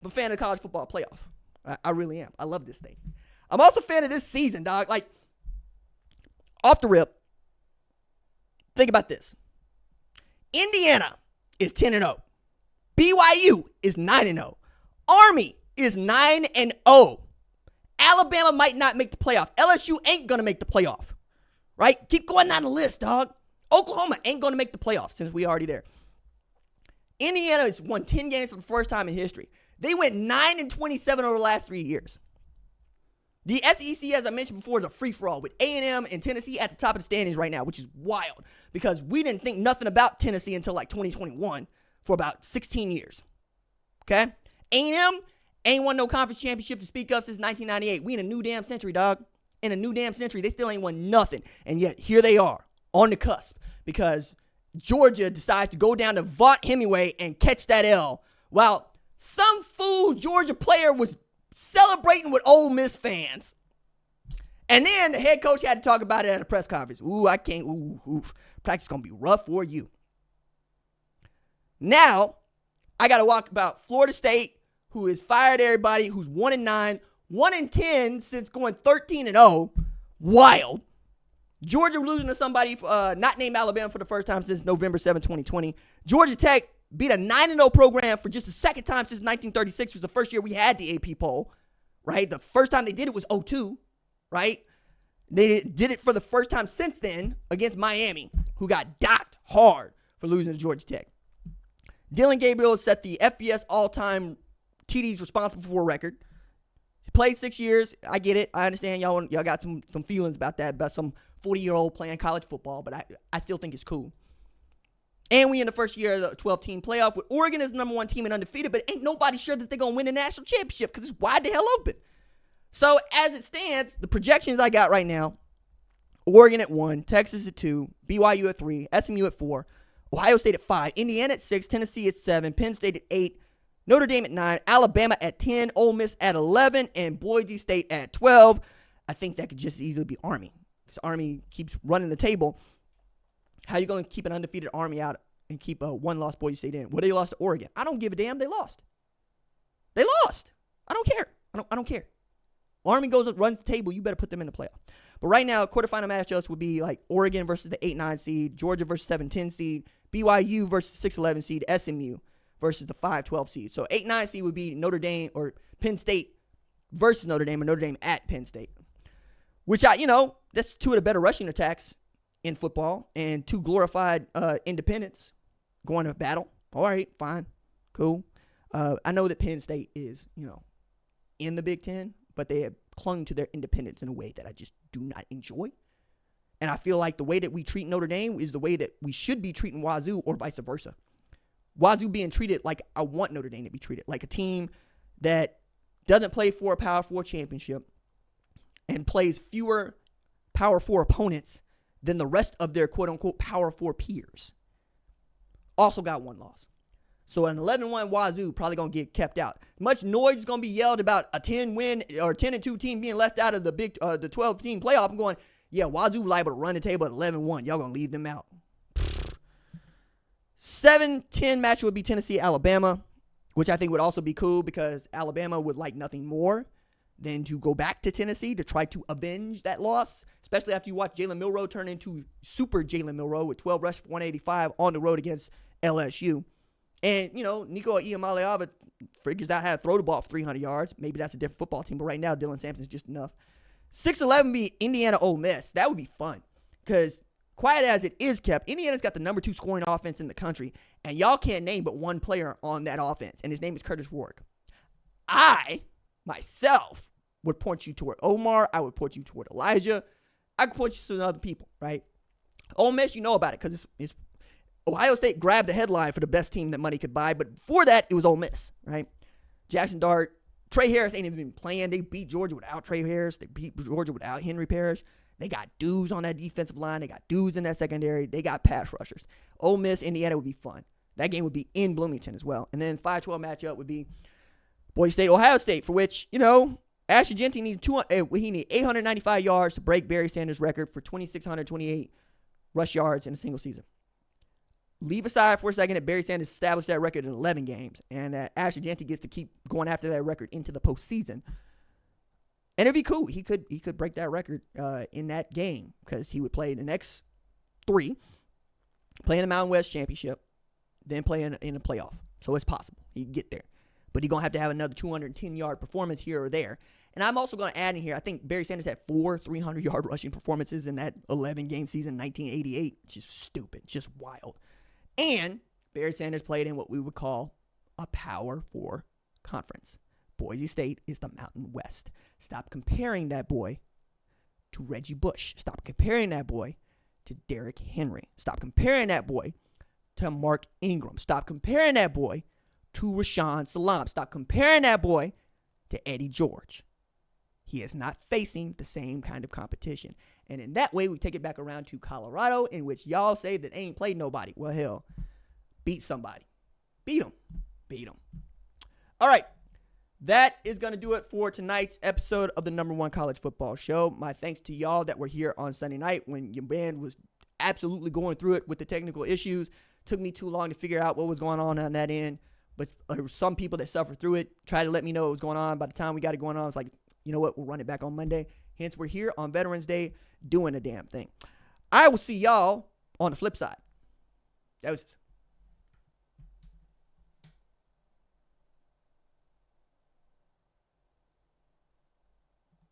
I'm a fan of the college football playoff. I really am. I love this thing. I'm also a fan of this season, dog. Like, off the rip, think about this. Indiana is 10-0. BYU is 9-0. Army is 9-0. Alabama might not make the playoff. LSU ain't going to make the playoff. Right? Keep going down the list, dog. Oklahoma ain't going to make the playoff since we already there. Indiana has won 10 games for the first time in history. They went 9-27 over the last 3 years. The SEC, as I mentioned before, is a free-for-all with A&M and Tennessee at the top of the standings right now, which is wild because we didn't think nothing about Tennessee until like 2021 for about 16 years. Okay? A&M ain't won no conference championship to speak of since 1998. We in a new damn century, dog. In a new damn century, they still ain't won nothing. And yet, here they are on the cusp because Georgia decides to go down to Vaught Hemingway and catch that L while some fool Georgia player was celebrating with Ole Miss fans. And then the head coach had to talk about it at a press conference. I can't. Practice going to be rough for you. Now, I got to talk about Florida State, who has fired everybody, who's 1-9, 1-10 since going 13-0. Wild. Georgia losing to somebody not named Alabama for the first time since November 7, 2020. Georgia Tech beat a 9-0 program for just the second time since 1936, which was the first year we had the AP poll, right? The first time they did it was 2002, right? They did it for the first time since then against Miami, who got docked hard for losing to Georgia Tech. Dillon Gabriel set the FBS all-time TDs responsible for record. He played 6 years. I get it. I understand y'all got some feelings about that, about some 40-year-old playing college football, but I still think it's cool. And we in the first year of the 12-team playoff with Oregon as the number one team and undefeated, but ain't nobody sure that they're going to win the national championship because it's wide the hell open. So as it stands, the projections I got right now, Oregon at 1, Texas at 2, BYU at 3, SMU at 4, Ohio State at 5, Indiana at 6, Tennessee at 7, Penn State at 8, Notre Dame at 9, Alabama at 10, Ole Miss at 11, and Boise State at 12. I think that could just easily be Army because Army keeps running the table. How are you going to keep an undefeated Army out and keep a one-loss Boise State in? Well, they lost to Oregon. I don't give a damn. They lost. They lost. I don't care. I don't care. Army goes and runs the table. You better put them in the playoff. But right now, quarterfinal matchups would be like Oregon versus the 8-9 seed, Georgia versus 7-10 seed, BYU versus 6-11 seed, SMU versus the 5-12 seed. So 8-9 seed would be Notre Dame or Penn State versus Notre Dame, or Notre Dame at Penn State. Which, that's two of the better rushing attacks in football and two glorified independents going to battle. All right, fine, cool. I know that Penn State is, in the Big Ten, but they have clung to their independence in a way that I just do not enjoy. And I feel like the way that we treat Notre Dame is the way that we should be treating Wazoo or vice versa. Wazoo being treated like I want Notre Dame to be treated, like a team that doesn't play for a Power 4 championship and plays fewer Power 4 opponents than the rest of their quote-unquote Power 4 peers. Also got one loss. So an 11-1 Wazoo probably going to get kept out. Much noise is going to be yelled about a 10-win or 10-2 team being left out of the 12-team playoff. I'm going, yeah, Wazoo liable to run the table at 11-1. Y'all going to leave them out. 7-10 match would be Tennessee-Alabama, which I think would also be cool because Alabama would like nothing more than to go back to Tennessee to try to avenge that loss, especially after you watch Jalen Milroe turn into super Jalen Milroe with 12 rushes for 185 on the road against LSU. And, Nico Iamaleava figures out how to throw the ball for 300 yards. Maybe that's a different football team, but right now Dylan Sampson's just enough. 6-11 be Indiana Ole Miss. That would be fun because quiet as it is kept, Indiana's got the number 2 scoring offense in the country, and y'all can't name but one player on that offense, and his name is Curtis Rourke. I, myself, would point you toward Omar. I would point you toward Elijah. I could point you to other people, right? Ole Miss, you know about it because it's Ohio State grabbed the headline for the best team that money could buy, but before that, it was Ole Miss, right? Jackson Dart, Trey Harris ain't even been playing. They beat Georgia without Trey Harris. They beat Georgia without Henry Parrish. They got dudes on that defensive line. They got dudes in that secondary. They got pass rushers. Ole Miss, Indiana would be fun. That game would be in Bloomington as well. And then 5-12 matchup would be Boise State, Ohio State, for which, Ashley Genty needs 895 yards to break Barry Sanders' record for 2,628 rush yards in a single season. leave aside for a second that Barry Sanders established that record in 11 games and that Ashley Janney gets to keep going after that record into the postseason. And it'd be cool. He could break that record in that game because he would play the next 3, play in the Mountain West Championship, then play in a playoff. So it's possible. He can get there. But he's going to have another 210-yard performance here or there. And I'm also going to add in here, I think Barry Sanders had 4 300-yard rushing performances in that 11-game season in 1988. It's just stupid. Just wild. And Barry Sanders played in what we would call a Power 4 conference. Boise State is the Mountain West. Stop comparing that boy to Reggie Bush. Stop comparing that boy to Derrick Henry. Stop comparing that boy to Mark Ingram. Stop comparing that boy to Rashaan Salam. Stop comparing that boy to Eddie George. He is not facing the same kind of competition. And in that way, we take it back around to Colorado, in which y'all say that they ain't played nobody. Well, hell, beat somebody. Beat them. Beat them. All right. That is going to do it for tonight's episode of the #1 College Football Show. My thanks to y'all that were here on Sunday night when your band was absolutely going through it with the technical issues. Took me too long to figure out what was going on that end. But there were some people that suffered through it, tried to let me know what was going on. By the time we got it going on, I was like, you know what, we'll run it back on Monday. Hence, we're here on Veterans Day doing a damn thing. I will see y'all on the flip side. That was